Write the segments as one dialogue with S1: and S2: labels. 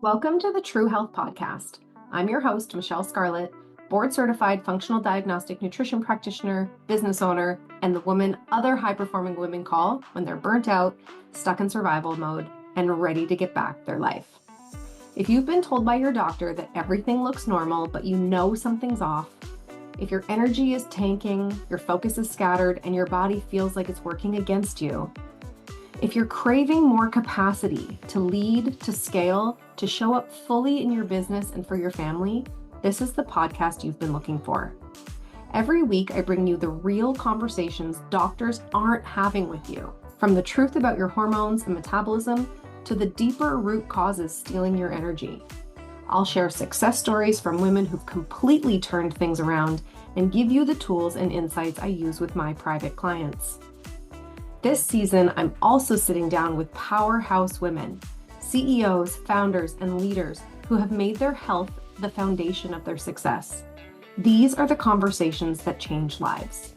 S1: Welcome to the True Health Podcast. I'm your host, Michele Scarlett, board certified functional diagnostic nutrition practitioner, business owner, and the woman other high performing women call when they're burnt out, stuck in survival mode, and ready to get back their life. If you've been told by your doctor that everything looks normal, but you know something's off, if your energy is tanking, your focus is scattered, and your body feels like it's working against you, if you're craving more capacity to lead, to scale, to show up fully in your business and for your family, this is the podcast you've been looking for. Every week, I bring you the real conversations doctors aren't having with you, from the truth about your hormones and metabolism to the deeper root causes stealing your energy. I'll share success stories from women who've completely turned things around and give you the tools and insights I use with my private clients. This season, I'm also sitting down with powerhouse women, CEOs, founders, and leaders who have made their health the foundation of their success. These are the conversations that change lives.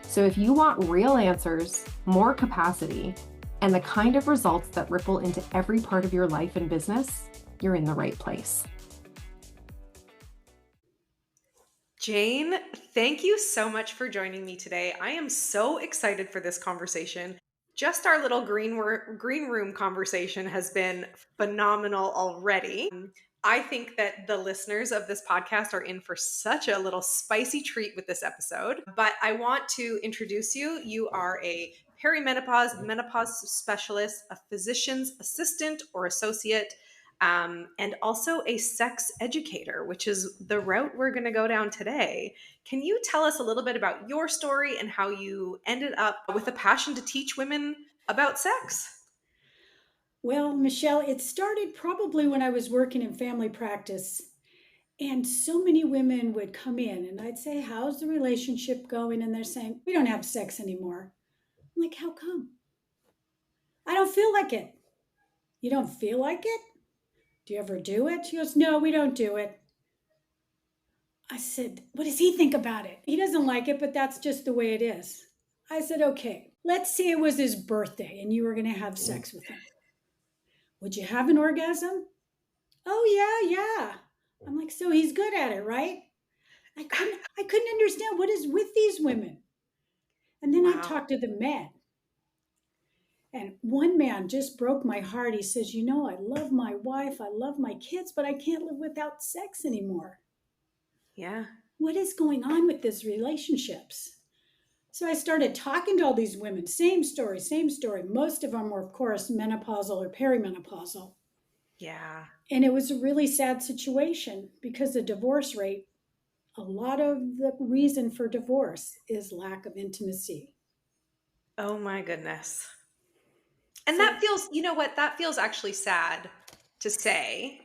S1: So if you want real answers, more capacity, and the kind of results that ripple into every part of your life and business, you're in the right place.
S2: Jane, thank you so much for joining me today. I am so excited for this conversation. Just our little green room conversation has been phenomenal already. I think that the listeners of this podcast are in for such a little spicy treat with this episode. But I want to introduce you. You are a menopause specialist, a physician's assistant or associate, and also a sex educator, which is the route we're going to go down today. Can you tell us a little bit about your story and how you ended up with a passion to teach women about sex?
S3: Well, Michele, it started probably when I was working in family practice. And so many women would come in and I'd say, "How's the relationship going?" And they're saying, "We don't have sex anymore." I'm like, "How come?" "I don't feel like it." "You don't feel like it? Do you ever do it?" She goes, "No, we don't do it." I said, "What does he think about it?" "He doesn't like it, but that's just the way it is." I said, "Okay, let's say it was his birthday and you were going to have sex with him. Would you have an orgasm?" "Oh, yeah, yeah." I'm like, "So he's good at it, right?" I couldn't understand what is with these women. And then I
S2: Wow.
S3: talked to the men. And one man just broke my heart. He says, "I love my wife, I love my kids, but I can't live without sex anymore.
S2: Yeah.
S3: What is going on with these relationships?" So I started talking to all these women. Same story, same story. Most of them were, of course, menopausal or perimenopausal.
S2: Yeah.
S3: And it was a really sad situation because the divorce rate, a lot of the reason for divorce is lack of intimacy.
S2: Oh my goodness. And
S3: So,
S2: that feels, you know what? That feels actually sad to say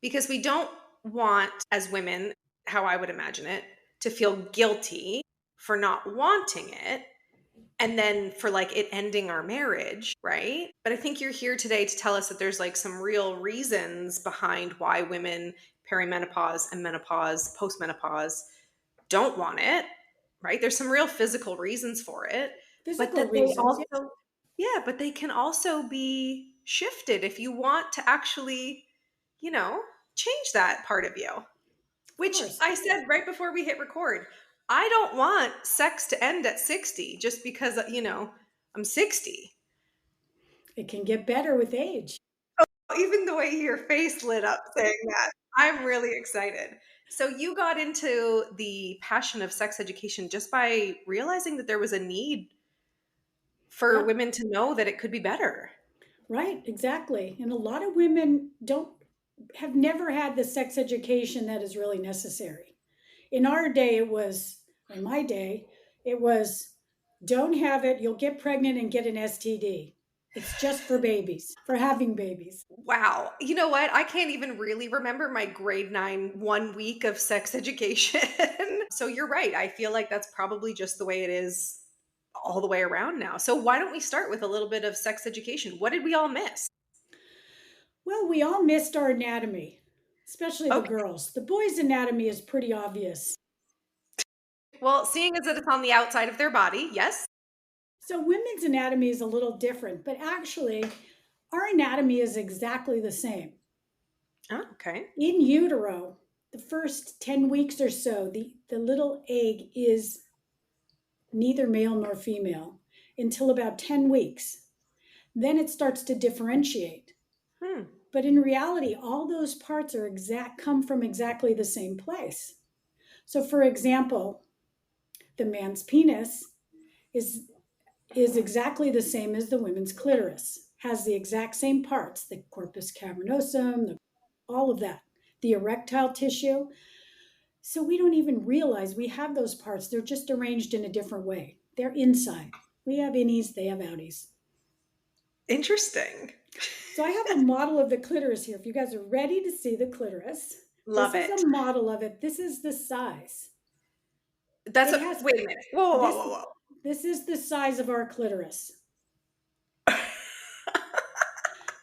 S2: because we don't want, as women, how I would imagine it, to feel guilty for not wanting it and then for like it ending our marriage, right? But I think you're here today to tell us that there's like some real reasons behind why women perimenopause and menopause, postmenopause don't want it, right? There's some real physical reasons for it, but
S3: physical
S2: that they
S3: reasons. Yeah,
S2: also, yeah, but they can also be shifted if you want to actually, you know, change that part of you,
S3: of
S2: which
S3: course.
S2: I said right before we hit record. I don't want sex to end at 60 just because, I'm 60.
S3: It can get better with age.
S2: Even the way your face lit up saying that, I'm really excited. So you got into the passion of sex education just by realizing that there was a need for
S3: Yep,
S2: women to know that it could be better.
S3: right, exactly. And a lot of women don't have never had the sex education that is really necessary. In our day, in my day, it was don't have it, you'll get pregnant and get an STD. It's just for babies, for having babies.
S2: Wow. You know what? I can't even really remember my grade 9 1 week of sex education. So you're right. I feel like that's probably just the way it is all the way around now. So why don't we start with a little bit of sex education? What did we all miss?
S3: Well, we all missed our anatomy, especially the
S2: Okay.
S3: girls. The boys' anatomy is pretty obvious.
S2: Well, seeing as that it's on the outside of their body, yes.
S3: So women's anatomy is a little different, but actually, Our anatomy is exactly the same.
S2: Oh, okay.
S3: In utero, the first 10 weeks or so, the little egg is neither male nor female until about 10 weeks. Then it starts to differentiate.
S2: Hmm.
S3: But in reality, all those parts come from exactly the same place. So for example, the man's penis is exactly the same as the women's clitoris, has the exact same parts, the corpus cavernosum, all of that, the erectile tissue. So we don't even realize we have those parts. They're just arranged in a different way. They're inside. We have innies, they have outies.
S2: Interesting.
S3: So I have a model of the clitoris here. If you guys are ready to see the clitoris,
S2: Love
S3: this is
S2: it.
S3: a model of it. This is the size.
S2: That's
S3: It
S2: a
S3: has
S2: wait a minute. Whoa, whoa,
S3: this.
S2: whoa, whoa,
S3: This is the size of our clitoris.
S2: whoa.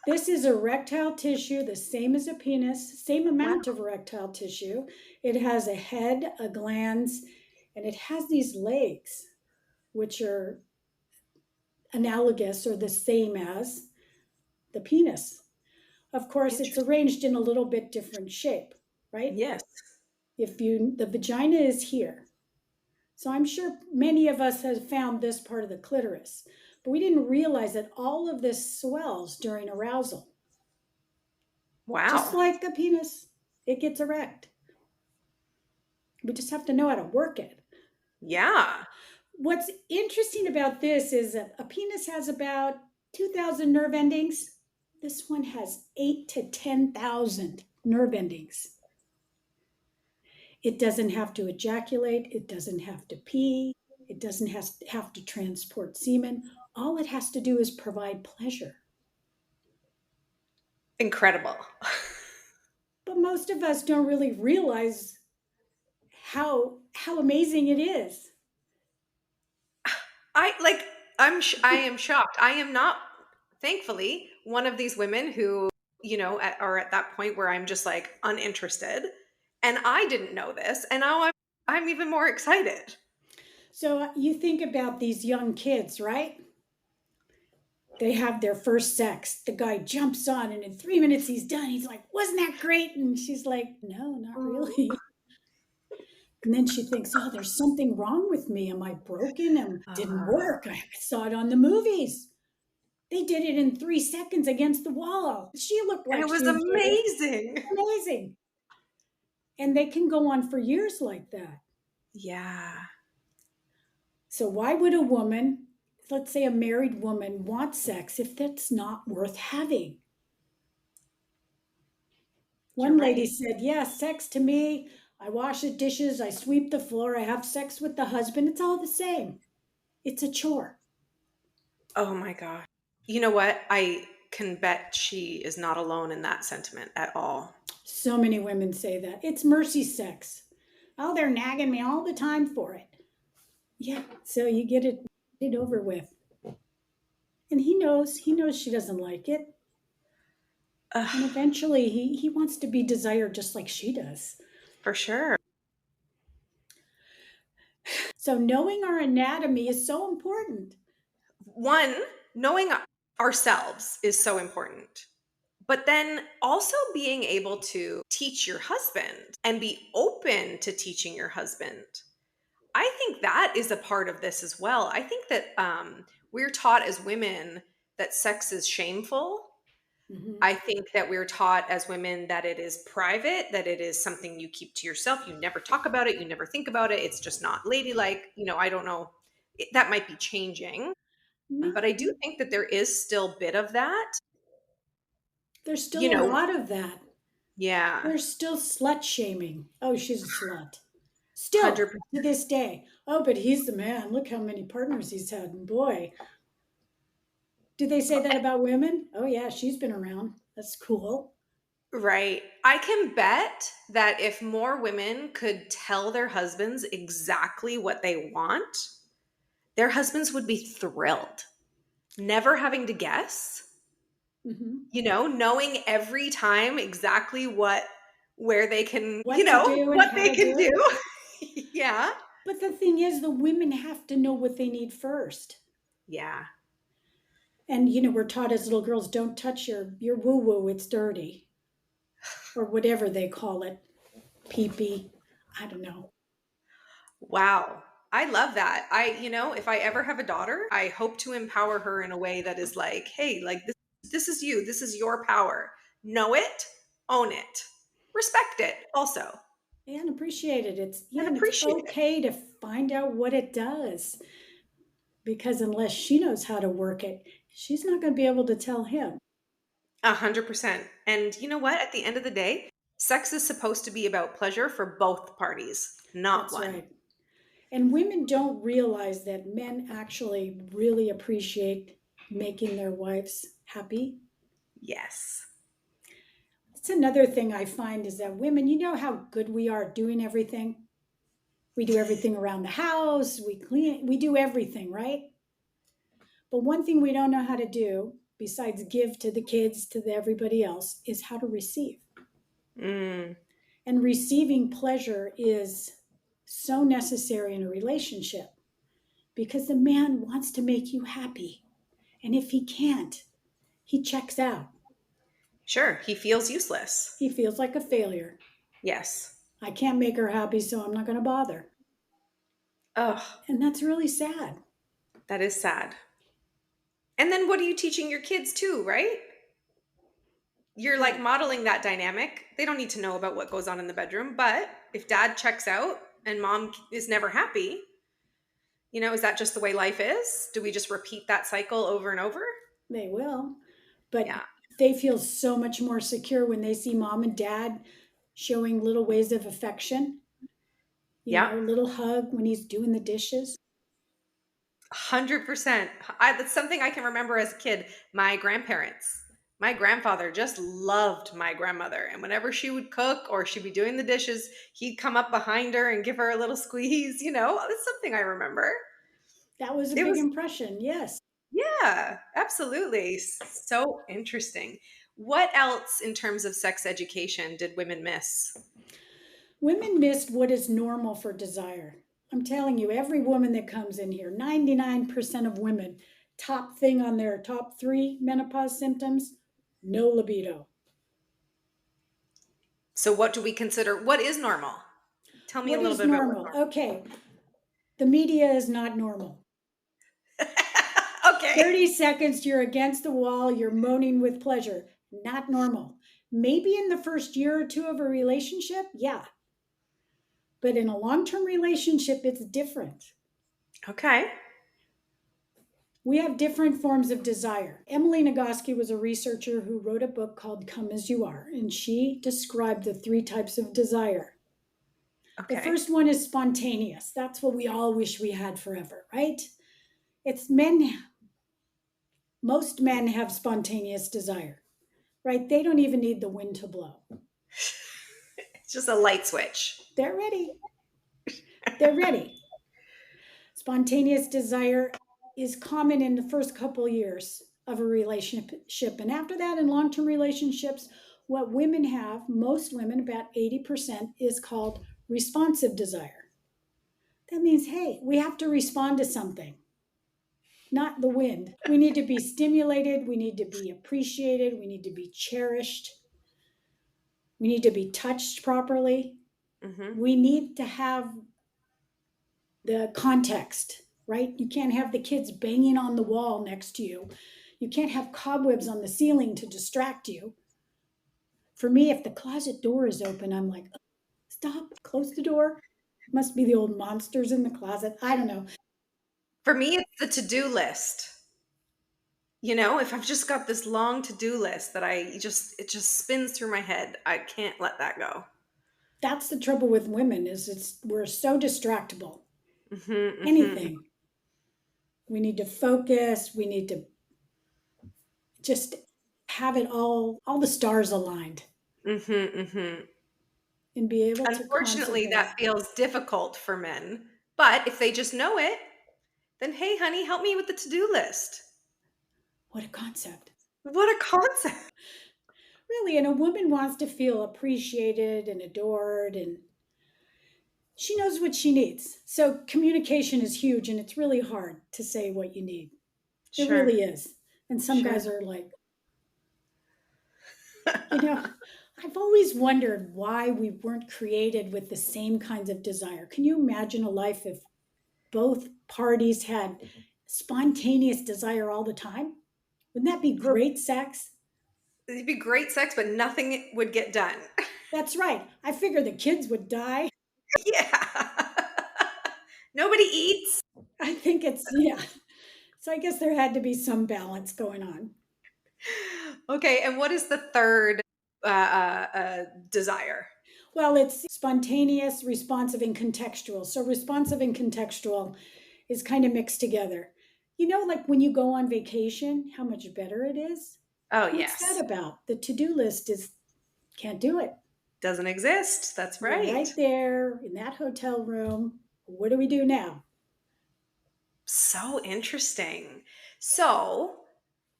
S3: This is erectile tissue, the same as a penis, same
S2: Wow.
S3: amount of erectile tissue. It has a head, a glans, and it has these legs, which are analogous or the same as the penis. Of course, it's
S2: Interesting.
S3: arranged in a little bit different shape, right?
S2: Yes.
S3: The vagina is here. So I'm sure many of us have found this part of the clitoris, but we didn't realize that all of this swells during arousal. Just
S2: Wow.
S3: like a penis, it gets erect. We just have to know how to work it.
S2: Yeah.
S3: What's interesting about this is a penis has about 2,000 nerve endings. This one has 8 to 10,000 nerve endings. It doesn't have to ejaculate, it doesn't have to pee, it doesn't have to transport semen. All it has to do is provide pleasure.
S2: Incredible.
S3: But most of us don't really realize how amazing it is.
S2: I am shocked. I am not, thankfully, one of these women who, are at that point where I'm just like uninterested. And I didn't know this. And now I'm even more excited.
S3: So you think about these young kids, right? They have their first sex. The guy jumps on, and in 3 minutes he's done. He's like, "Wasn't that great?" And she's like, "No, not really." And then she thinks, "Oh, there's something wrong with me. Am I broken? Didn't work. I saw it on the movies. They did it in 3 seconds against the wall. She looked
S2: And
S3: like
S2: it was
S3: she enjoyed it.
S2: amazing.
S3: Amazing." And they can go on for years like that.
S2: Yeah.
S3: So why would a woman, let's say a married woman, want sex if that's not worth having?
S2: You're
S3: One lady
S2: right.
S3: said, "Yeah, sex to me, I wash the dishes, I sweep the floor, I have sex with the husband. It's all the same. It's a chore."
S2: Oh my gosh. You know what? I can bet she is not alone in that sentiment at all.
S3: So many women say that. It's mercy sex. Oh, they're nagging me all the time for it. Yeah, so you get it over with. And he knows she doesn't like it. And
S2: Ugh,
S3: eventually he wants to be desired just like she does.
S2: for sure.
S3: So knowing our anatomy is so important.
S2: One, knowing ourselves is so important. But then also being able to teach your husband and be open to teaching your husband. I think that is a part of this as well. I think that we're taught as women that sex is shameful.
S3: Mhm.
S2: I think that we're taught as women that it is private, that it is something you keep to yourself. You never talk about it. You never think about it. It's just not ladylike. I don't know. That might be changing.
S3: No,
S2: But I do think that there is still a bit of that.
S3: there's
S2: You
S3: still a
S2: know,
S3: lot of that.
S2: yeah,
S3: There's still slut shaming. Oh, she's a slut. Still
S2: 100%.
S3: to this day. Oh, but he's the man. Look how many partners he's had. And boy, do they say that about women? Oh, yeah, she's been around. That's cool.
S2: Right. I can bet that if more women could tell their husbands exactly what they want, their husbands would be thrilled. Never having to guess,
S3: Hmm.
S2: knowing every time exactly where they can,
S3: What to do and
S2: what
S3: how
S2: they
S3: to
S2: can
S3: do
S2: do.
S3: it.
S2: Yeah.
S3: But the thing is, the women have to know what they need first.
S2: Yeah.
S3: And we're taught as little girls, don't touch your woo woo, it's dirty, or whatever they call it, pee pee. I don't know.
S2: Wow. I love that. If I ever have a daughter, I hope to empower her in a way that is like, hey, like this is you. This is your power. Know it, own it, respect it also,
S3: And appreciate it.
S2: and
S3: And it's
S2: appreciate it.
S3: okay to find out what it does, because unless she knows how to work it, she's not going to be able to tell him.
S2: 100%. And you know what? At the end of the day, sex is supposed to be about pleasure for both parties, not
S3: That's
S2: one.
S3: right. And women don't realize that men actually really appreciate making their wives happy.
S2: Yes.
S3: It's another thing I find is that women, you know how good we are at doing everything? We do everything around the house, we clean, we do everything, right? But one thing we don't know how to do, besides give to the kids, to everybody else, is how to receive.
S2: Mm,
S3: And receiving pleasure is so necessary in a relationship because the man wants to make you happy. And if he can't, he checks out.
S2: sure. He feels useless.
S3: He feels like a failure.
S2: Yes.
S3: I can't make her happy, so I'm not going to bother.
S2: Oh,
S3: And that's really sad.
S2: that is sad. And then what are you teaching your kids too, right? You're like
S3: Right.
S2: modeling that dynamic. They don't need to know about what goes on in the bedroom, but if dad checks out and mom is never happy, is that just the way life is? Do we just repeat that cycle over and over?
S3: They will. But
S2: Yeah.
S3: they feel so much more secure when they see mom and dad showing little ways of affection,
S2: Yeah.
S3: little hug when he's doing the dishes.
S2: 100%. That's something I can remember as a kid. My grandfather just loved my grandmother. And whenever she would cook or she'd be doing the dishes, he'd come up behind her and give her a little squeeze. That's something I remember.
S3: That was a
S2: It
S3: big
S2: was,
S3: impression, yes.
S2: yeah, absolutely. So interesting. What else in terms of sex education did women miss?
S3: Women missed what is normal for desire. I'm telling you, every woman that comes in here, 99% of women, top thing on their top 3 menopause symptoms, no libido.
S2: So, what do we consider? What is normal? Tell me a
S3: What
S2: little
S3: is
S2: bit about what's
S3: normal? Okay, the media is not normal.
S2: normal. Okay.
S3: 30 seconds, you're against the wall, you're moaning with pleasure. Not normal. Maybe in the first year or 2 of a relationship, yeah. But in a long term relationship, it's different.
S2: Okay.
S3: We have different forms of desire. Emily Nagoski was a researcher who wrote a book called Come As You Are, and she described the 3 types of desire. The
S2: Okay.
S3: first one is spontaneous. That's what we all wish we had forever, right? It's men, most men have spontaneous desire, right? They don't even need the wind to blow.
S2: It's just a light switch.
S3: They're ready. They're ready. Spontaneous desire is common in the first couple years of a relationship. And after that, in long term relationships, what women have, most women, about 80%, is called responsive desire. That means, hey, we have to respond to something, not the wind. We need to be stimulated. We need to be appreciated. We need to be cherished. We need to be touched properly.
S2: Mm-hmm.
S3: We need to have the context, right? You can't have the kids banging on the wall next to you. You can't have cobwebs on the ceiling to distract you. For me, if the closet door is open, I'm like, oh, stop, close the door. Must be the old monsters in the closet. I don't know.
S2: For me, it's the to-do list. If I've just got this long to-do list that it just spins through my head, I can't let that go.
S3: That's the trouble with women is we're so distractible.
S2: Mm-hmm, mm-hmm.
S3: Anything. We need to focus. We need to just have it all the stars aligned
S2: Mm-hmm, mm-hmm.
S3: and be able to
S2: Unfortunately,
S3: concentrate.
S2: that feels difficult for men. But if they just know it, then hey, honey, help me with the to-do list.
S3: What a concept.
S2: What a concept.
S3: Really, and a woman wants to feel appreciated and adored, and she knows what she needs. So communication is huge, and it's really hard to say what you need. It
S2: Sure.
S3: really is. And some
S2: Sure.
S3: guys are like, you know, I've always wondered why we weren't created with the same kinds of desire. Can you imagine a life if both parties had spontaneous desire all the time? Wouldn't that be great sex?
S2: It'd be great sex, but nothing would get done.
S3: That's right. I figure the kids would die.
S2: Yeah. Nobody eats.
S3: I think it's, yeah. So I guess there had to be some balance going on.
S2: Okay, and what is the third desire?
S3: Well, it's spontaneous, responsive, and contextual. So responsive and contextual is kind of mixed together. You know, like when you go on vacation, how much better it is?
S2: Oh,
S3: What's that
S2: yes.
S3: about? The to-do list is can't do it.
S2: Doesn't exist. That's
S3: You're
S2: right.
S3: right there in that hotel room. What do we do now?
S2: So interesting. So,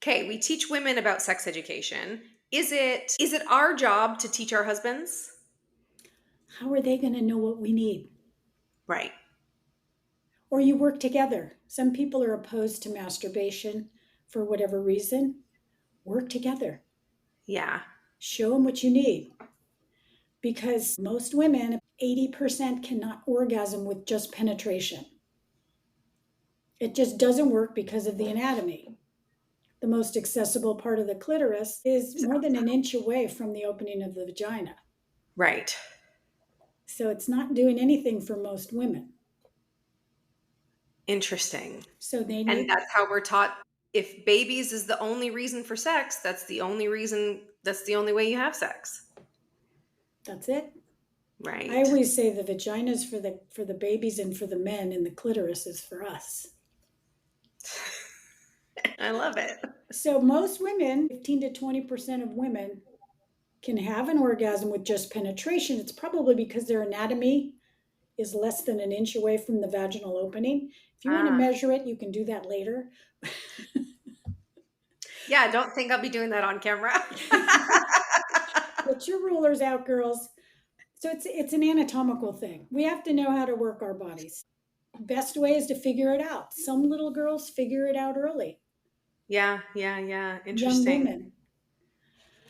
S2: okay, we teach women about sex education. Is it our job to teach our husbands?
S3: How are they going to know what we need?
S2: Right.
S3: Or you work together. Some people are opposed to masturbation for whatever reason. Work together.
S2: Yeah.
S3: Show them what you need. Because most women, 80% cannot orgasm with just penetration. It just doesn't work because of the anatomy. The most accessible part of the clitoris is more than an inch away from the opening of the vagina.
S2: Right.
S3: So it's not doing anything for most women.
S2: Interesting.
S3: So they
S2: And
S3: need,
S2: that's how we're taught, if babies is the only reason for sex, that's the only way you have sex.
S3: that's it.
S2: Right.
S3: I always say the vagina is for the babies and for the men, and the clitoris is for us.
S2: I love it.
S3: So most women, 15 to 20% of women, can have an orgasm with just penetration. It's probably because their anatomy is less than an inch away from the vaginal opening. If you want to
S2: Ah.
S3: measure it, you can do that later.
S2: Yeah, I don't think I'll be doing that on camera.
S3: Get your rulers out, girls. So it's an anatomical thing. We have to know how to work our bodies. Best way is to figure it out. Some little girls figure it out early.
S2: Yeah.
S3: Young
S2: Interesting.
S3: women.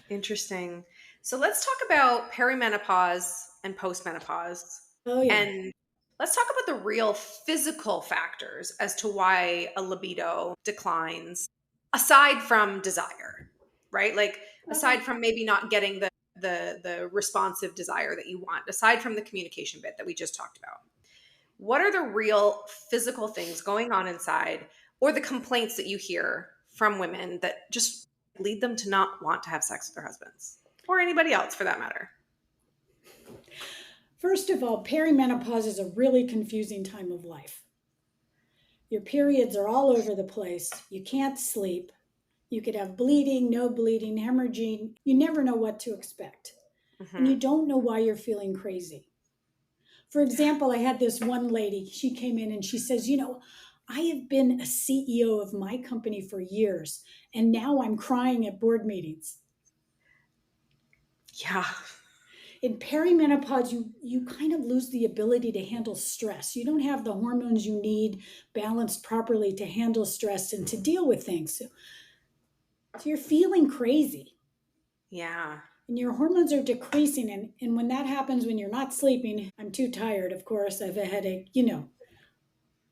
S2: Interesting. So let's talk about perimenopause and postmenopause.
S3: Oh yeah.
S2: And let's talk about the real physical factors as to why a libido declines, aside from desire, right? Like aside from maybe not getting the responsive desire that you want, aside from the communication bit that we just talked about. What are the real physical things going on inside, or the complaints that you hear from women that just lead them to not want to have sex with their husbands or anybody else for that matter?
S3: First of all, perimenopause is a really confusing time of life. Your periods are all over the place. You can't sleep. You could have bleeding, no bleeding, hemorrhaging. You never know what to expect. And you don't know why you're feeling crazy. For example, I had this one lady, she came in and she says, I have been a CEO of my company for years, and now I'm crying at board meetings.
S2: Yeah.
S3: In perimenopause, you kind of lose the ability to handle stress. You don't have the hormones you need balanced properly to handle stress and to deal with things. So you're feeling crazy.
S2: Yeah.
S3: And your hormones are decreasing. And when that happens, when you're not sleeping, I'm too tired, of course, I have a headache,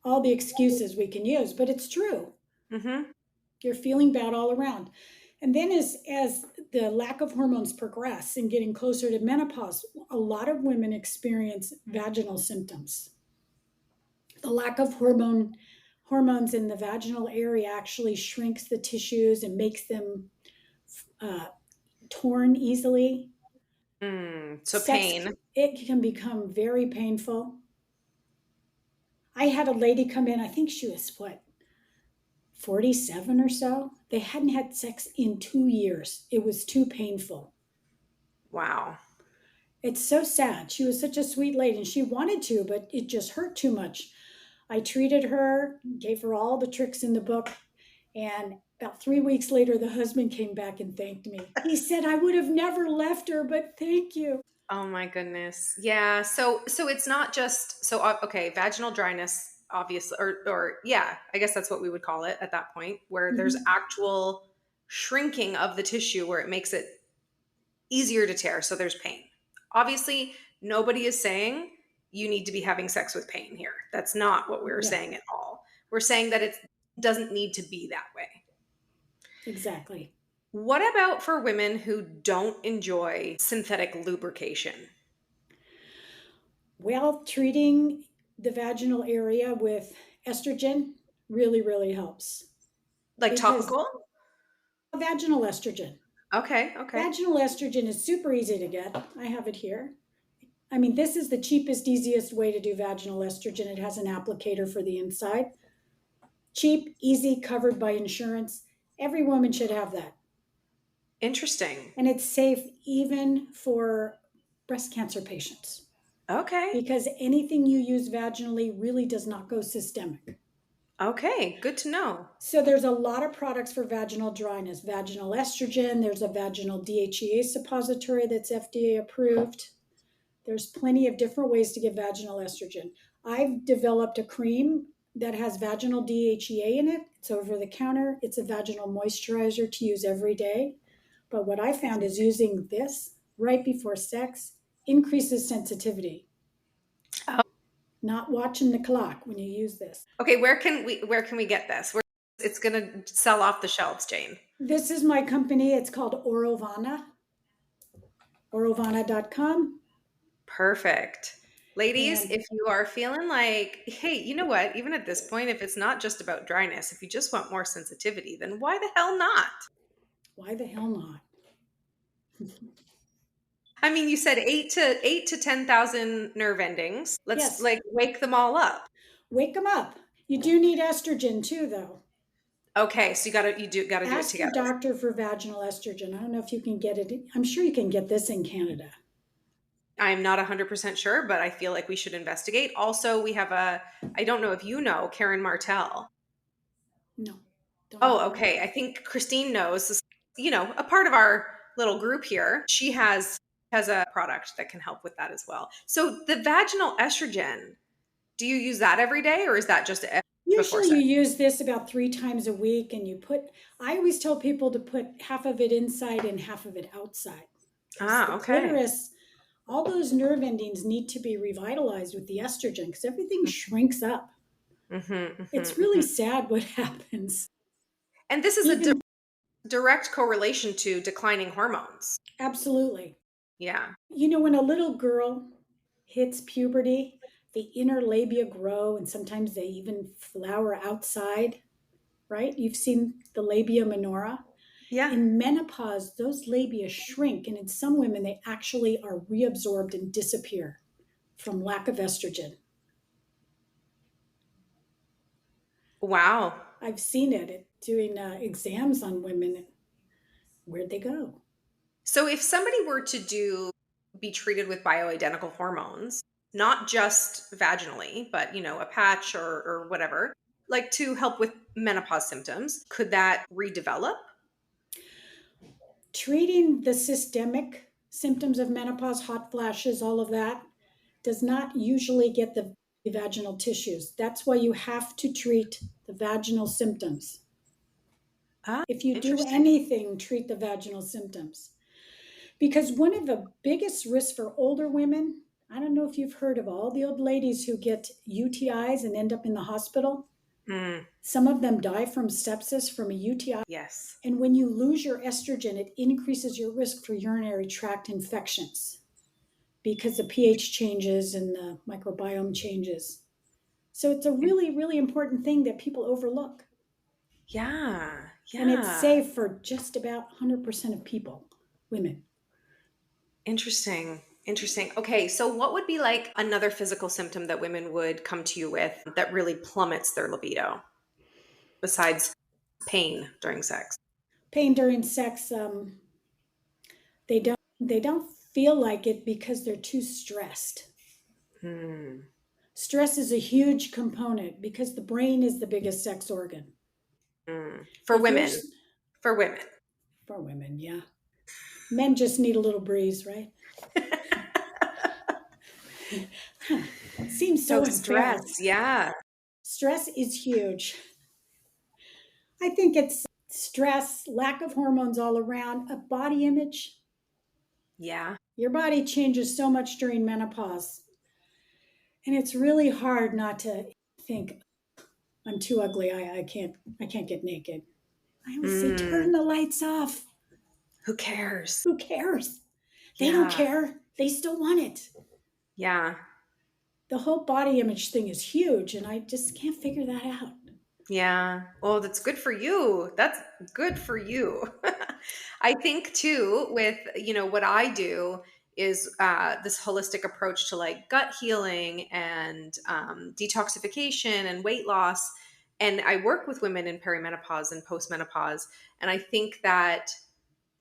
S3: all the excuses we can use, but it's true. You're feeling bad all around. And then as the lack of hormones progress and getting closer to menopause, a lot of women experience vaginal symptoms. The lack of hormones in the vaginal area actually shrinks the tissues and makes them torn easily.
S2: So pain.
S3: It can become very painful. I had a lady come in, I think she was 47 or so. They hadn't had sex in 2 years. It was too painful.
S2: Wow.
S3: It's so sad. She was such a sweet lady and she wanted to, but it just hurt too much. I treated her, gave her all the tricks in the book, and about 3 weeks later, the husband came back and thanked me. He said, I would have never left her, but thank you.
S2: Oh my goodness. Yeah. So it's not just, okay, vaginal dryness obviously, or yeah, I guess that's what we would call it at that point, where there's
S3: Mhm.
S2: actual shrinking of the tissue where it makes it easier to tear. So there's pain. Obviously, nobody is saying you need to be having sex with pain here. That's not what we're
S3: No,
S2: saying at all. We're saying that it doesn't need to be that way.
S3: exactly.
S2: What about for women who don't enjoy synthetic lubrication?
S3: Well, treating the vaginal area with estrogen really, really helps
S2: Like
S3: because
S2: topical?
S3: vaginal estrogen.
S2: Okay, okay.
S3: Vaginal estrogen is super easy to get. I have it here. I mean, this is the cheapest, easiest way to do vaginal estrogen. It has an applicator for the inside. Cheap, easy, covered by insurance. Every woman should have that.
S2: Interesting.
S3: And it's safe even for breast cancer patients
S2: Okay.
S3: because anything you use vaginally really does not go systemic.
S2: Okay, good to know.
S3: So there's a lot of products for vaginal dryness. Vaginal estrogen, there's a vaginal DHEA suppository that's FDA approved. There's plenty of different ways to get vaginal estrogen. I've developed a cream that has vaginal DHEA in it. It's over the counter. It's a vaginal moisturizer to use every day. But what I found is using this right before sex increases sensitivity.
S2: Oh.
S3: Not watching the clock when you use this.
S2: Okay, where can we get this? It's gonna sell off the shelves, Jane.
S3: This is my company. It's called Orovana, orovana.com.
S2: Perfect. Ladies,
S3: And
S2: if you are feeling like, hey, you know what? Even at this point, if it's not just about dryness, if you just want more sensitivity, then why the hell not?
S3: why the hell not?
S2: I mean, you said eight to 10,000 nerve endings. Let's
S3: Yes,
S2: like wake them all up.
S3: wake them up. You do need estrogen too, though.
S2: Okay, so you gotta do it
S3: Ask your
S2: together.
S3: doctor for vaginal estrogen. I don't know if you can get it. I'm sure you can get this in Canada.
S2: I'm not 100% sure, but I feel like we should investigate. Also, we have I don't know if you know Karen Martell.
S3: No, don't know
S2: Oh,
S3: her.
S2: okay. I think Christine knows, a part of our little group here. She has a product that can help with that as well. So the vaginal estrogen, do you use that every day or is that just before
S3: Usually you
S2: sex?
S3: use this about 3 times a week, and I always tell people to put half of it inside and half of it outside. Because the
S2: Ah, okay.
S3: clitoris, all those nerve endings need to be revitalized with the estrogen because everything shrinks up.
S2: Mm-hmm,
S3: It's
S2: mm-hmm,
S3: really
S2: hmm.
S3: sad what happens.
S2: And this is a
S3: Even
S2: direct correlation to declining hormones.
S3: absolutely.
S2: Yeah.
S3: When a little girl hits puberty, the inner labia grow and sometimes they even flower outside, right? You've seen the labia minora.
S2: Yeah.
S3: In menopause, those labia shrink, and in some women, they actually are reabsorbed and disappear from lack of estrogen.
S2: Wow.
S3: I've seen it doing exams on women. Where'd they go?
S2: So if somebody were to be treated with bioidentical hormones, not just vaginally, but a patch or whatever, like to help with menopause symptoms, could that redevelop?
S3: Treating the systemic symptoms of menopause, hot flashes, all of that, does not usually get the vaginal tissues. That's why you have to treat the vaginal symptoms.
S2: Ah,
S3: If you do
S2: interesting.
S3: anything, treat the vaginal symptoms. Because one of the biggest risks for older women, I don't know if you've heard of all the old ladies who get UTIs and end up in the hospital.
S2: Mm,
S3: Some of them die from sepsis from a UTI.
S2: yes.
S3: And when you lose your estrogen, it increases your risk for urinary tract infections because the pH changes and the microbiome changes. So it's a really, really important thing that people overlook.
S2: Yeah.
S3: And it's
S2: Yeah.
S3: safe for just about 100% of people, women.
S2: Interesting. Interesting. Okay, so what would be like another physical symptom that women would come to you with that really plummets their libido besides pain during sex?
S3: Pain during sex, they don't feel like it because they're too stressed.
S2: Hmm.
S3: Stress is a huge component because the brain is the biggest sex organ.
S2: For
S3: If you're
S2: women. For women.
S3: for women, yeah. Men just need a little breeze, right? Seems
S2: No
S3: so
S2: stress.
S3: unfair.
S2: Yeah.
S3: Stress is huge. I think it's stress, lack of hormones all around, a body image.
S2: Yeah.
S3: Your body changes so much during menopause. And it's really hard not to think, I'm too ugly. I can't get naked. I always say,
S2: Mm,
S3: turn the lights off.
S2: who cares?
S3: Who cares? They don't
S2: Yeah.
S3: care. They still want it.
S2: Yeah.
S3: The whole body image thing is huge, and I just can't figure that out.
S2: Yeah. Well, that's good for you. That's good for you. I think too, with, what I do is this holistic approach to like gut healing and detoxification and weight loss. And I work with women in perimenopause and postmenopause. And I think that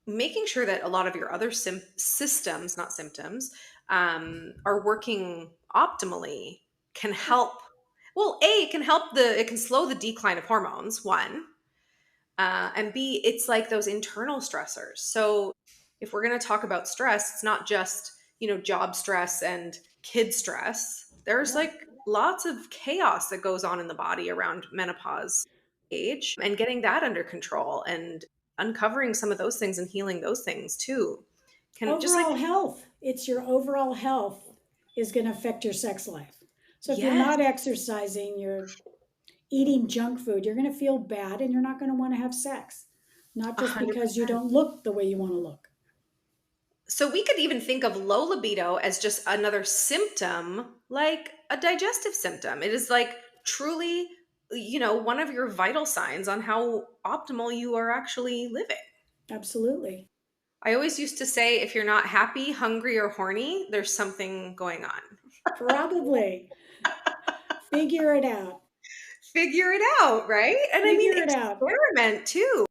S2: making sure that a lot of your other systems, not symptoms, are working optimally can help. Well, A, it can slow the decline of hormones, one. And B, it's like those internal stressors. So if we're going to talk about stress, it's not just, job stress and kid stress. There's
S3: Yep.
S2: like lots of chaos that goes on in the body around menopause age, and getting that under control and uncovering some of those things and healing those things too can just like,
S3: Overall health, it's your overall health is going to affect your sex life. So if you're
S2: yes,
S3: not exercising, you're eating junk food, you're going to feel bad and you're not going to want to have sex. Not just because you
S2: 100%.
S3: don't look the way you want to look.
S2: So we could even think of low libido as just another symptom, like a digestive symptom. It is like truly, one of your vital signs on how optimal you are actually living.
S3: Absolutely.
S2: I always used to say, if you're not happy, hungry, or horny, there's something going on.
S3: Probably. Figure it out.
S2: Figure it out, right? And I mean,
S3: Figure it out.
S2: experiment too.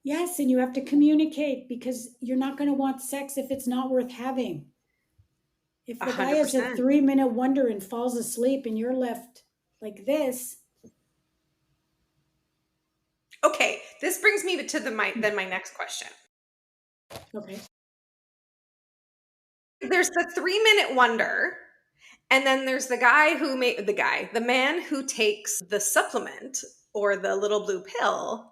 S3: Yes, and you have to communicate because you're not going to want sex if it's not worth having. If
S2: A
S3: the guy
S2: hundred
S3: has a
S2: percent.
S3: 3-minute wonder and falls asleep and you're left like this,
S2: Okay, this brings me to my next question.
S3: okay.
S2: There's the 3-minute wonder. And then there's the man who takes the supplement or the little blue pill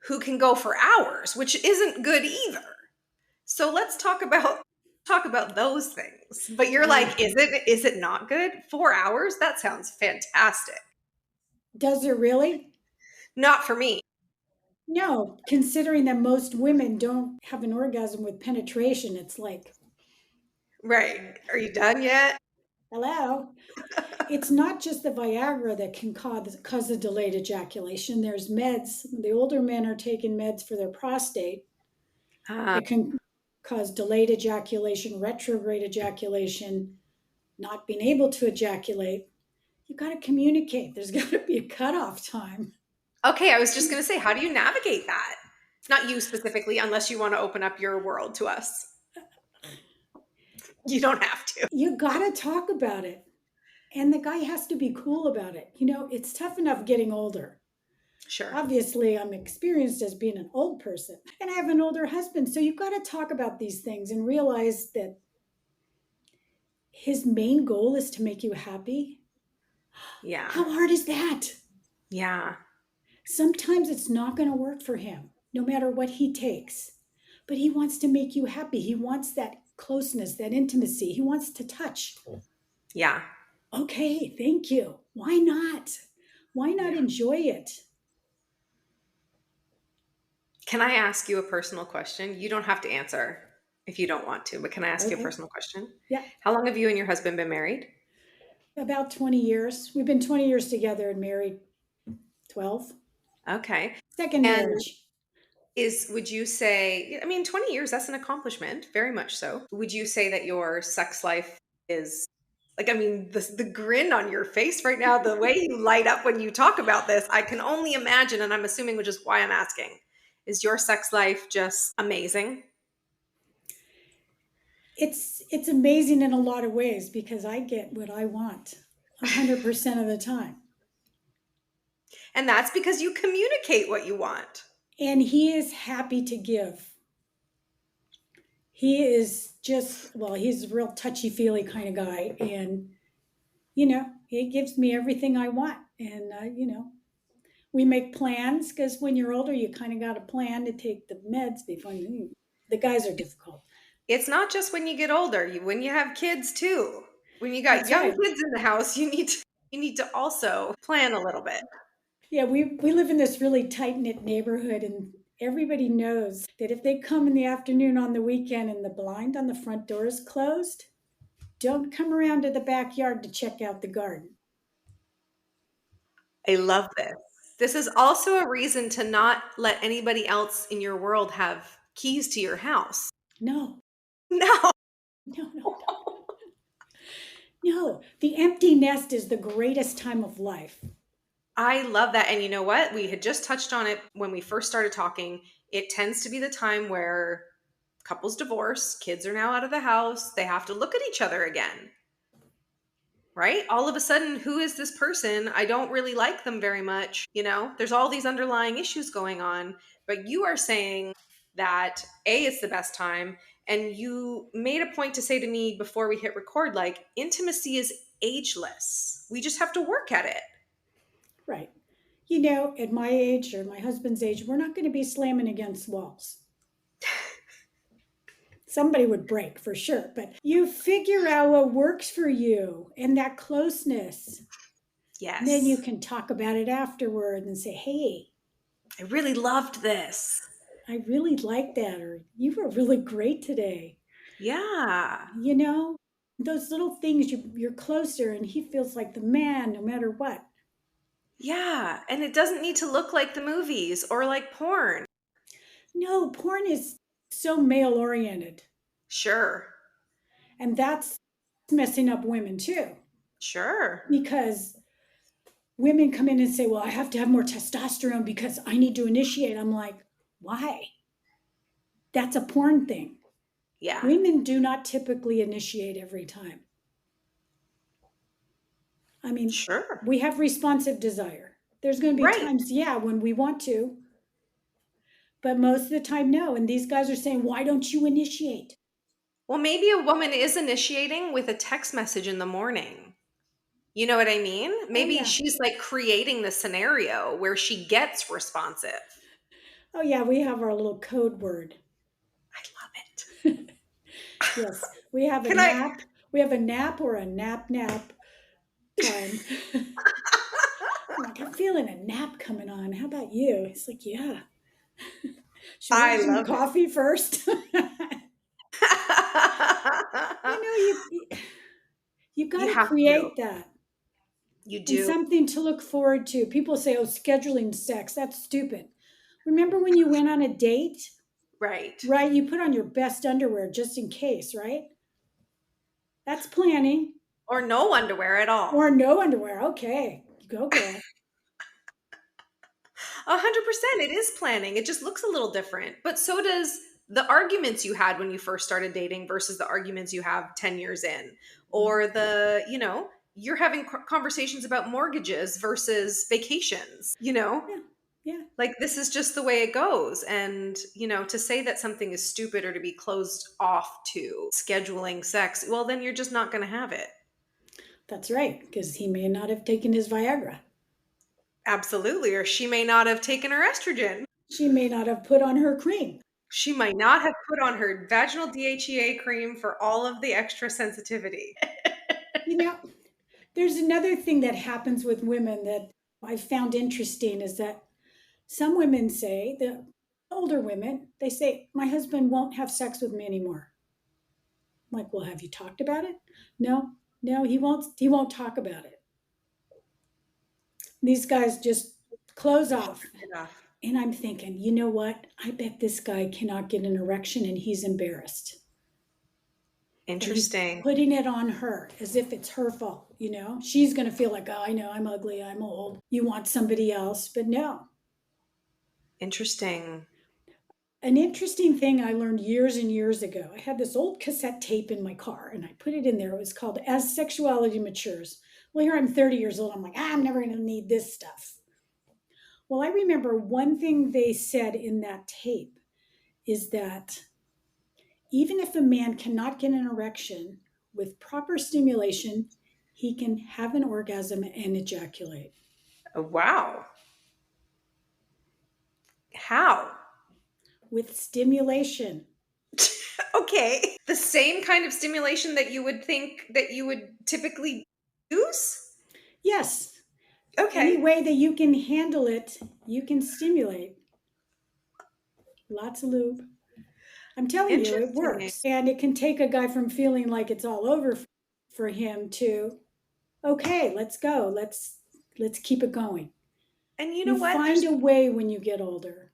S2: who can go for hours, which isn't good either. So let's talk about those things. But you're
S3: Uh,
S2: like, is it not good? 4 hours? That sounds fantastic.
S3: does it really?
S2: Not for me.
S3: No, considering that most women don't have an orgasm with penetration, it's like,
S2: Right. Are you done yet?
S3: hello. It's not just the Viagra that can cause a delayed ejaculation. There's meds. The older men are taking meds for their prostate.
S2: Uh,
S3: It can cause delayed ejaculation, retrograde ejaculation, not being able to ejaculate. You got to communicate. There's got to be a cutoff time.
S2: okay, I was just going to say, how do you navigate that? Not you specifically, unless you want to open up your world to us. You don't have to.
S3: You got to talk about it. And the guy has to be cool about it. It's tough enough getting older.
S2: Sure.
S3: Obviously, I'm experienced as being an old person, and I have an older husband. So you've got to talk about these things and realize that his main goal is to make you happy.
S2: Yeah.
S3: How hard is that?
S2: Yeah.
S3: Sometimes it's not going to work for him, no matter what he takes. But he wants to make you happy. He wants that closeness, that intimacy. He wants to touch.
S2: Yeah.
S3: Okay, thank you. Why not? Why not
S2: Yeah.
S3: enjoy it?
S2: Can I ask you a personal question? You don't have to answer if you don't want to, but can I ask you a
S3: Okay.
S2: personal question?
S3: Yeah,
S2: How long have you and your husband been married?
S3: about 20 years. We've been 20 years together and married 12.
S2: Okay.
S3: Second
S2: And
S3: marriage.
S2: would you say, I mean, 20 years, that's an accomplishment, very much so. Would you say that your sex life is like, I mean, the grin on your face right now, the way you light up when you talk about this, I can only imagine, and I'm assuming, which is why I'm asking, is your sex life just amazing?
S3: It's amazing in a lot of ways because I get what I want 100% of the time.
S2: And that's because you communicate what you want.
S3: And he is happy to give. He is just, well, he's a real touchy-feely kind of guy. And, It gives me everything I want. And, we make plans because when you're older, you kind of got a plan to take the meds before the guys are difficult.
S2: It's not just when you get older, when you have kids too. When you got
S3: That's
S2: young
S3: right.
S2: kids in the house, you need to also plan a little bit.
S3: Yeah, we live in this really tight knit neighborhood, and everybody knows that if they come in the afternoon on the weekend and the blind on the front door is closed, don't come around to the backyard to check out the garden.
S2: I love this. This is also a reason to not let anybody else in your world have keys to your house.
S3: No,
S2: No.
S3: no, no, no. The empty nest is the greatest time of life.
S2: I love that. And you know what? We had just touched on it when we first started talking. It tends to be the time where couples divorce, kids are now out of the house, they have to look at each other again. Right? All of a sudden, who is this person? I don't really like them very much. There's all these underlying issues going on. But you are saying that A, it's the best time. And you made a point to say to me before we hit record, like, intimacy is ageless. We just have to work at it.
S3: Right. At my age or my husband's age, we're not going to be slamming against walls. Somebody would break for sure, but you figure out what works for you and that closeness.
S2: Yes.
S3: And then you can talk about it afterward and say, hey,
S2: I really loved this.
S3: I really like that, or you were really great today.
S2: Yeah.
S3: Those little things, you're closer and he feels like the man no matter what.
S2: Yeah. And it doesn't need to look like the movies or like porn.
S3: No, porn is so male oriented.
S2: Sure.
S3: And that's messing up women too.
S2: Sure.
S3: Because women come in and say, well, I have to have more testosterone because I need to initiate. I'm like, why? That's a porn thing.
S2: Yeah.
S3: Women do not typically initiate every time. I mean,
S2: sure.
S3: We have responsive desire. There's going to be times, when we want to, but most of the time, no. And these guys are saying, why don't you initiate?
S2: Well, maybe a woman is initiating with a text message in the morning. You know what I mean? Maybe she's like creating the scenario where she gets responsive.
S3: Oh, yeah, we have our little code word.
S2: I love it.
S3: Yes, we have a nap. We have a nap or a nap time. I'm feeling a nap coming on. How about you? It's like, yeah. Should we have some coffee first? You've got to create that.
S2: You do.
S3: And something to look forward to. People say, oh, scheduling sex. That's stupid. Remember when you went on a date?
S2: Right.
S3: Right. You put on your best underwear just in case, right? That's planning.
S2: Or no underwear at all.
S3: Or no underwear. Okay. Go, girl.
S2: 100%. It is planning. It just looks a little different. But so does the arguments you had when you first started dating versus the arguments you have 10 years in. Or you're having conversations about mortgages versus vacations,
S3: Yeah.
S2: Like, this is just the way it goes. And, to say that something is stupid or to be closed off to scheduling sex, well, then you're just not going to have it.
S3: That's right, because he may not have taken his Viagra.
S2: Absolutely. Or she may not have taken her estrogen.
S3: She may not have put on her cream.
S2: She might not have put on her vaginal DHEA cream for all of the extra sensitivity.
S3: There's another thing that happens with women that I found interesting is that some women say, the older women, they say, my husband won't have sex with me anymore. I'm like, well, have you talked about it? No, he won't talk about it. These guys just close off. And I'm thinking, you know what? I bet this guy cannot get an erection and he's embarrassed.
S2: Interesting.
S3: He's putting it on her as if it's her fault, She's going to feel like, oh, I know, I'm ugly, I'm old. You want somebody else, but no.
S2: Interesting.
S3: An interesting thing I learned years and years ago. I had this old cassette tape in my car and I put it in there. It was called As Sexuality Matures. Well, here I'm 30 years old. I'm like, I'm never going to need this stuff. Well, I remember one thing they said in that tape is that even if a man cannot get an erection with proper stimulation, he can have an orgasm and ejaculate.
S2: Oh, wow. How?
S3: With stimulation.
S2: Okay. The same kind of stimulation that you would think that you would typically use?
S3: Yes.
S2: Okay.
S3: Any way that you can handle it, you can stimulate. Lots of lube. I'm telling you, it works. And it can take a guy from feeling like it's all over for him to, okay, let's go. Let's keep it going.
S2: And you know
S3: You
S2: what?
S3: find a way when you get older.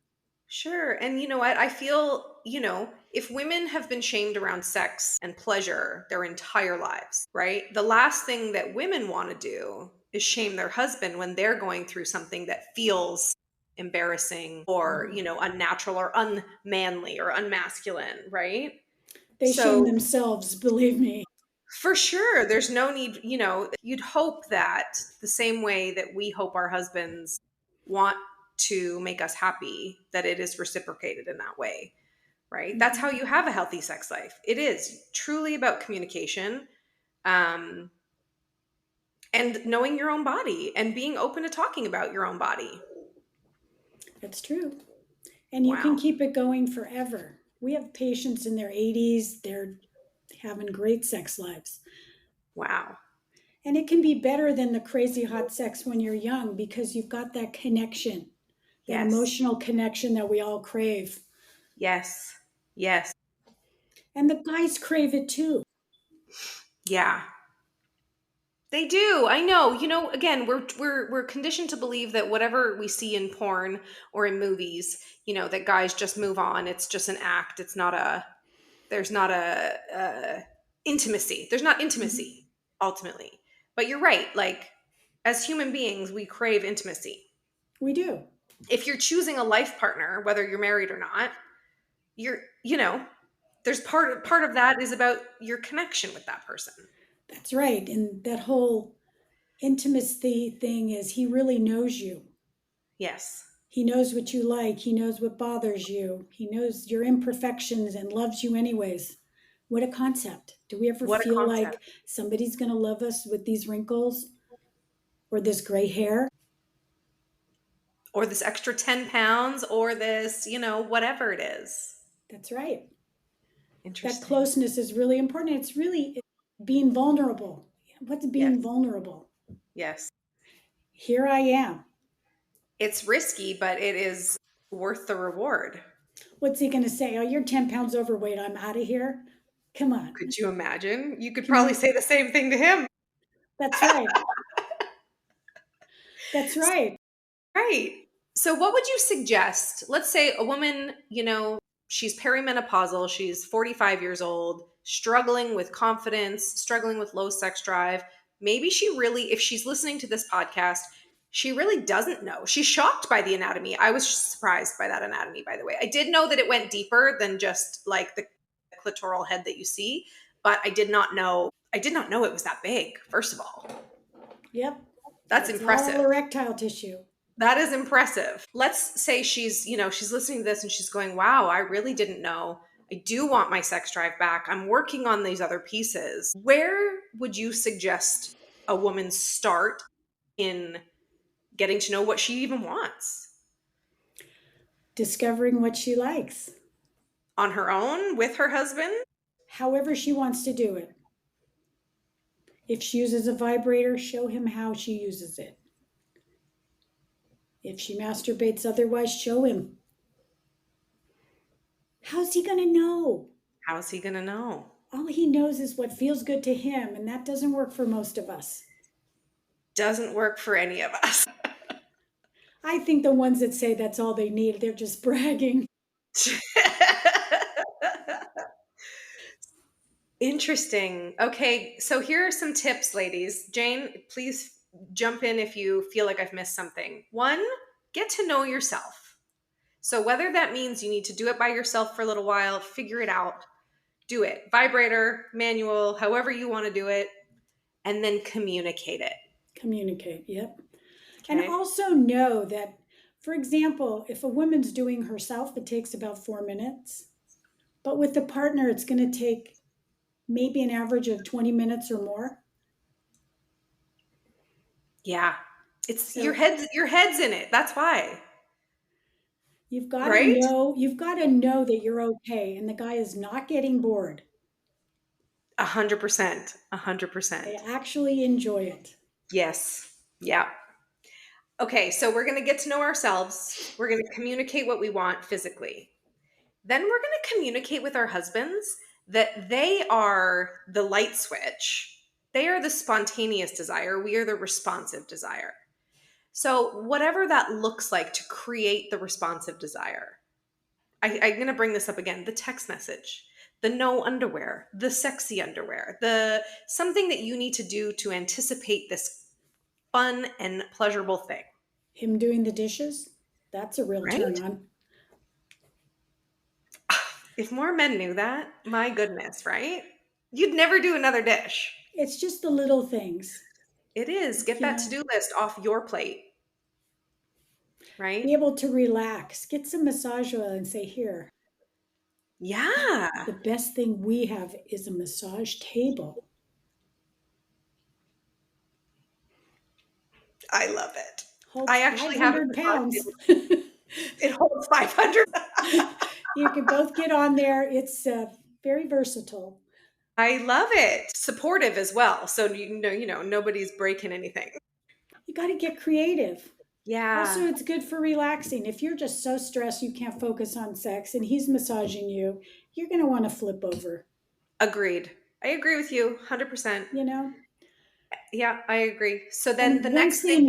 S2: Sure. And you know what? I feel, if women have been shamed around sex and pleasure their entire lives, right? The last thing that women want to do is shame their husband when they're going through something that feels embarrassing or, unnatural or unmanly or unmasculine, right?
S3: They shame themselves, believe me.
S2: For sure. There's no need, you'd hope that the same way that we hope our husbands want to make us happy, that it is reciprocated in that way, right? Mm-hmm. That's how you have a healthy sex life. It is truly about communication, and knowing your own body and being open to talking about your own body.
S3: That's true. And you can keep it going forever. We have patients in their 80s, they're having great sex lives.
S2: Wow.
S3: And it can be better than the crazy hot sex when you're young because you've got that connection, that emotional connection that we all crave.
S2: Yes. Yes.
S3: And the guys crave it too.
S2: Yeah. They do. I know. Again, we're conditioned to believe that whatever we see in porn or in movies, that guys just move on. It's just an act. There's not a intimacy. There's not intimacy ultimately. But you're right. Like, as human beings, we crave intimacy.
S3: We do.
S2: If you're choosing a life partner, whether you're married or not, there's part of that is about your connection with that person.
S3: That's right. And that whole intimacy thing is he really knows you.
S2: Yes.
S3: He knows what you like. He knows what bothers you. He knows your imperfections and loves you anyways. What a concept. Do we ever feel like somebody's going to love us with these wrinkles or this gray hair?
S2: Or this extra 10 pounds or this, whatever it is.
S3: That's right.
S2: Interesting.
S3: That closeness is really important. It's really being vulnerable. What's being vulnerable?
S2: Yes.
S3: Here I am.
S2: It's risky, but it is worth the reward.
S3: What's he going to say? Oh, you're 10 pounds overweight. I'm out of here. Come on.
S2: Could you imagine? You could probably say the same thing to him.
S3: That's right. That's right.
S2: Right. So what would you suggest? Let's say a woman, she's perimenopausal, she's 45 years old, struggling with confidence, struggling with low sex drive. Maybe she really, if she's listening to this podcast, she really doesn't know. She's shocked by the anatomy. I was surprised by that anatomy, by the way. I did know that it went deeper than just like the clitoral head that you see, but I did not know it was that big, first of all.
S3: Yep.
S2: That's impressive.
S3: All erectile tissue.
S2: That is impressive. Let's say she's listening to this and she's going, wow, I really didn't know. I do want my sex drive back. I'm working on these other pieces. Where would you suggest a woman start in getting to know what she even wants?
S3: Discovering what she likes.
S2: On her own, with her husband?
S3: However she wants to do it. If she uses a vibrator, show him how she uses it. If she masturbates otherwise, show him. How's he going to know?
S2: How's he going to know?
S3: All he knows is what feels good to him, and that doesn't work for most of us.
S2: Doesn't work for any of us.
S3: I think the ones that say that's all they need, they're just bragging.
S2: Interesting. Okay, so here are some tips, ladies. Jane, please jump in if you feel like I've missed something. 1, get to know yourself. So whether that means you need to do it by yourself for a little while, figure it out, do it. Vibrator, manual, however you want to do it, and then communicate it.
S3: Communicate, yep. Okay. And also know that, for example, if a woman's doing herself, it takes about 4 minutes. But with the partner, it's going to take maybe an average of 20 minutes or more.
S2: Yeah. It's
S3: So
S2: your head's in it. That's why.
S3: you've got to
S2: Right?
S3: know that you're okay and the guy is not getting bored.
S2: 100%.
S3: They
S2: 100%.
S3: actually enjoy it.
S2: Yes. Yeah. Okay, so we're going to get to know ourselves. We're going to communicate what we want physically. Then we're going to communicate with our husbands that they are the light switch. They are the spontaneous desire. We are the responsive desire. So, whatever that looks like to create the responsive desire, I'm going to bring this up again, the text message, the no underwear, the sexy underwear, the something that you need to do to anticipate this fun and pleasurable thing.
S3: Him doing the dishes, that's a real
S2: Right?
S3: turn on.
S2: If more men knew that, my goodness, right? You'd never do another dish.
S3: It's just the little things.
S2: It is. Get that to-do list off your plate. Right?
S3: Be able to relax. Get some massage oil and say, here.
S2: Yeah.
S3: The best thing we have is a massage table.
S2: I love it.
S3: Holds
S2: I actually have
S3: 500 pounds.
S2: It holds 500.
S3: You can both get on there. It's very versatile.
S2: I love it. Supportive as well. So nobody's breaking anything.
S3: You got to get creative.
S2: Yeah.
S3: Also, it's good for relaxing. If you're just so stressed you can't focus on sex and he's massaging you, you're going to want to flip over.
S2: Agreed. I agree with you 100%. Yeah, I agree. So then the next thing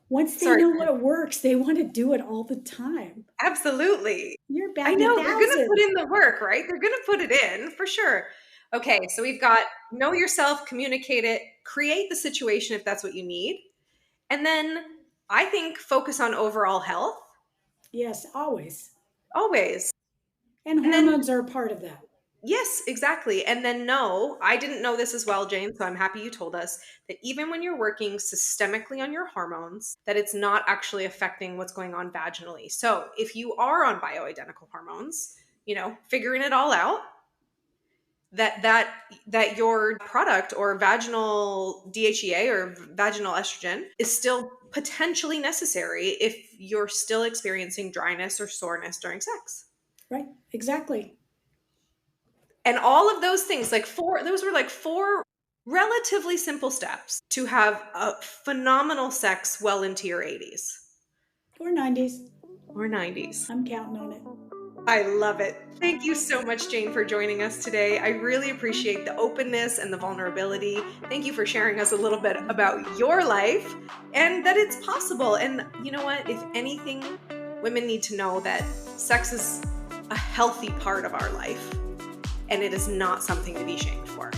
S3: once they know what works, they want to do it all the time.
S2: Absolutely.
S3: You're back.
S2: I know they're going to put in the work, right? They're going to put it in for sure. Okay, so we've got know yourself, communicate it, create the situation if that's what you need. And then I think focus on overall health.
S3: Yes, always.
S2: Always.
S3: And hormones are a part of that.
S2: Yes, exactly. And then no, I didn't know this as well, Jane, so I'm happy you told us that even when you're working systemically on your hormones, that it's not actually affecting what's going on vaginally. So if you are on bioidentical hormones, figuring it all out, that your product or vaginal DHEA or vaginal estrogen is still potentially necessary if you're still experiencing dryness or soreness during sex.
S3: Right, exactly.
S2: And all of those things, those were like four relatively simple steps to have a phenomenal sex well into your 80s.
S3: Or 90s.
S2: Or 90s.
S3: I'm counting on it.
S2: I love it. Thank you so much, Jane, for joining us today. I really appreciate the openness and the vulnerability. Thank you for sharing us a little bit about your life and that it's possible. And you know what? If anything, women need to know that sex is a healthy part of our life and it is not something to be shamed for.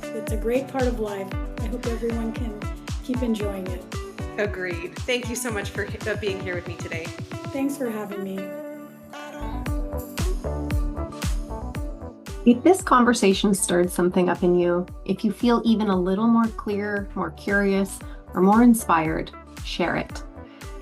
S3: It's a great part of life. I hope everyone can keep enjoying it.
S2: Agreed. Thank you so much for being here with me today.
S3: Thanks for having me.
S1: If this conversation stirred something up in you, if you feel even a little more clear, more curious, or more inspired, share it.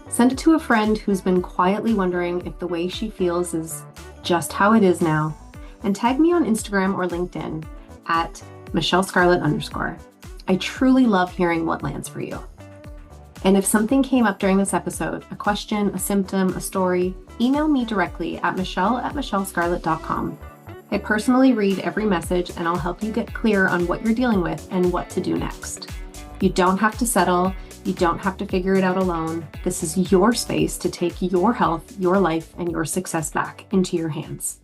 S1: Send it to a friend who's been quietly wondering if the way she feels is just how it is now, and tag me on Instagram or LinkedIn at @MichelleScarlett_. I truly love hearing what lands for you. And if something came up during this episode, a question, a symptom, a story, email me directly at michelle@michellescarlett.com. I personally read every message and I'll help you get clear on what you're dealing with and what to do next. You don't have to settle. You don't have to figure it out alone. This is your space to take your health, your life, and your success back into your hands.